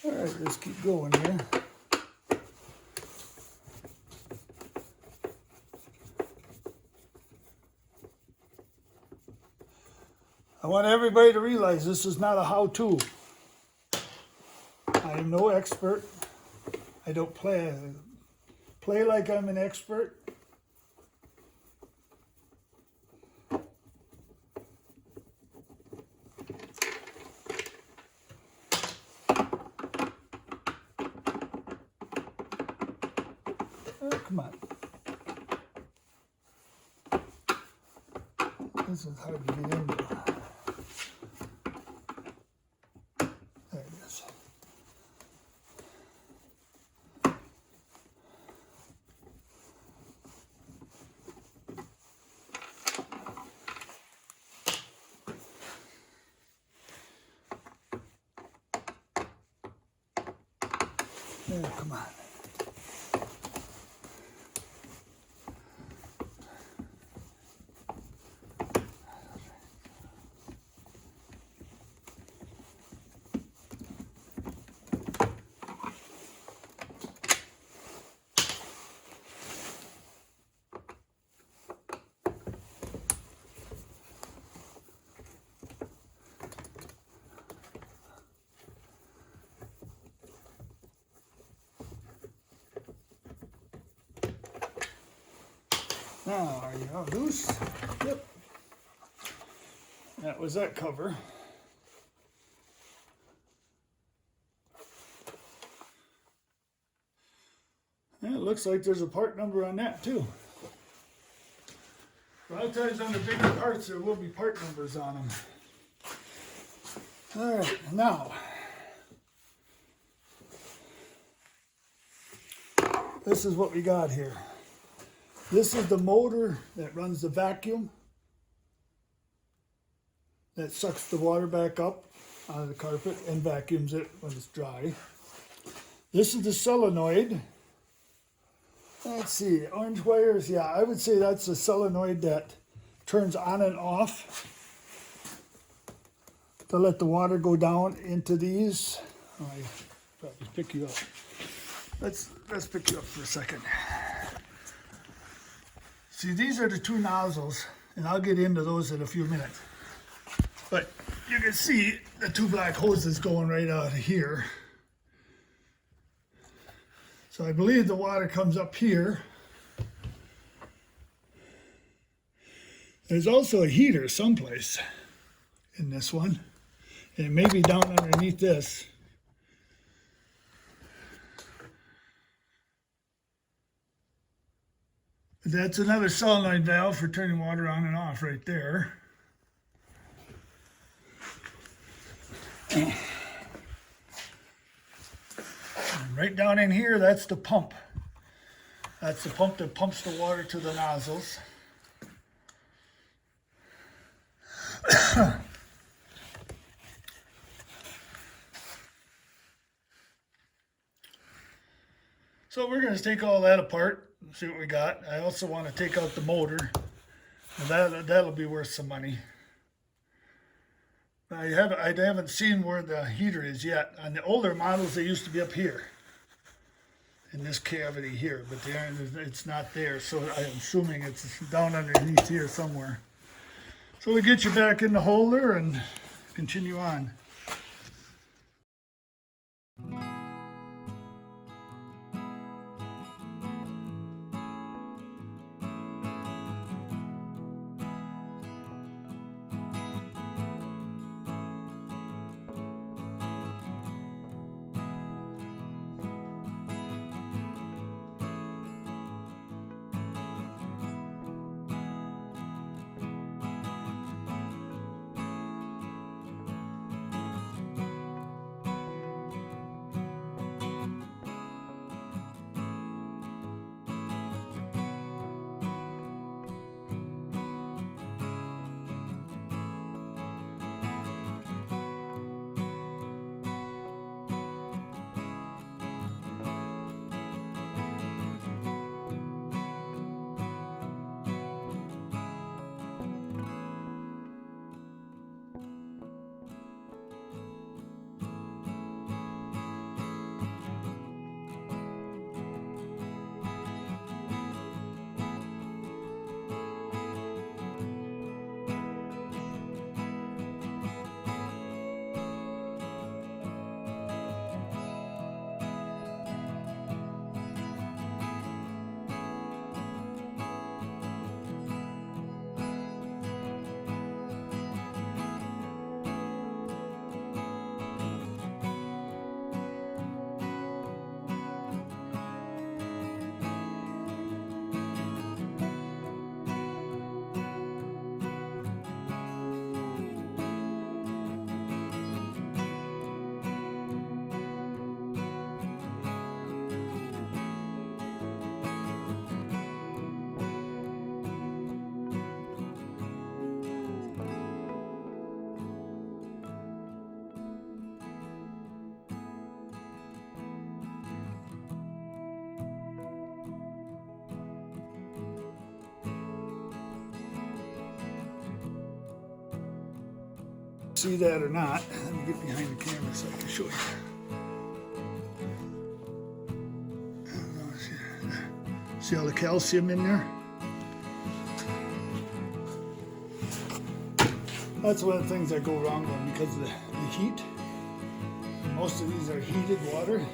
All right, let's keep going here. I want everybody to realize this is not a how-to. I am no expert. I don't play like I'm an expert. Oh, come on. This is hard to get into. There it is. There, come on. Now, are you all loose? Yep. That was that cover. And it looks like there's a part number on that too. A lot of times on the bigger parts there will be part numbers on them. All right, now. This is what we got here. This is the motor that runs the vacuum that sucks the water back up out of the carpet and vacuums it when it's dry. This is the solenoid. Let's see, orange wires. Yeah, I would say that's the solenoid that turns on and off to let the water go down into these. Oh, I probably pick you up. Let's pick you up for a second. See, these are the two nozzles, and I'll get into those in a few minutes. But you can see the two black hoses going right out of here. So I believe the water comes up here. There's also a heater someplace in this one, and it may be down underneath this. That's another solenoid valve for turning water on and off right there. And right down in here, that's the pump. That's the pump that pumps the water to the nozzles. So we're going to take all that apart. See what we got. I also want to take out the motor. That'll be worth some money. I haven't seen where the heater is yet. On the older models, they used to be up here in this cavity here, but it's not there. So I'm assuming it's down underneath here somewhere. So we get you back in the holder and continue on. See that or not? Let me get behind the camera so I can show you. See all the calcium in there? That's one of the things that go wrong with them because of the heat. Most of these are heated water.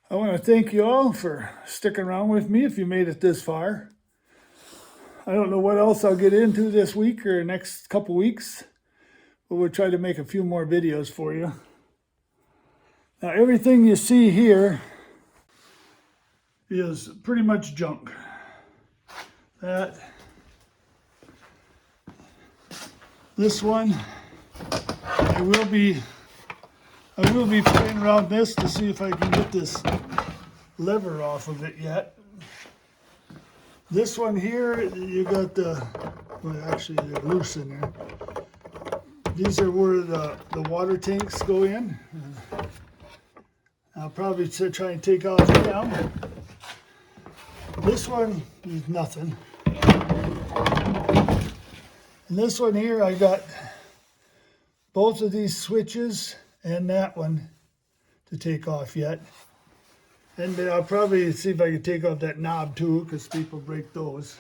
I want to thank you all for sticking around with me if you made it this far. I don't know what else I'll get into this week or next couple weeks, but we'll try to make a few more videos for you. Now, everything you see here is pretty much junk. This one, I will be playing around this to see if I can get this lever off of it yet. This one here, you got well, actually they're loose in there. These are where the water tanks go in. I'll probably try and take off them. This one is nothing. And this one here, I got both of these switches and that one to take off yet. And I'll probably see if I can take off that knob too, because people break those.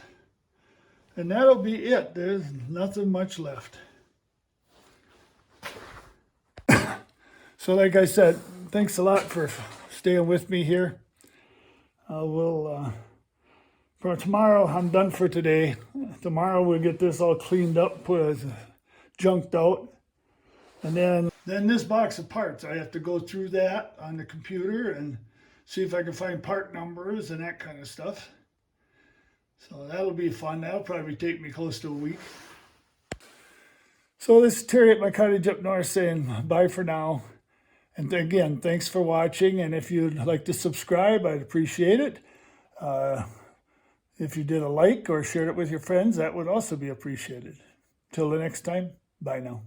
And that'll be it. There's nothing much left. So like I said, thanks a lot for staying with me here. For tomorrow, I'm done for today. Tomorrow we'll get this all cleaned up, junked out. And then this box of parts, I have to go through that on the computer and see if I can find part numbers and that kind of stuff. So that'll be fun. That'll probably take me close to a week. So this is Terry at my cottage up north saying bye for now. And again, thanks for watching. And if you'd like to subscribe, I'd appreciate it. If you did a like or shared it with your friends, that would also be appreciated. Till the next time, bye now.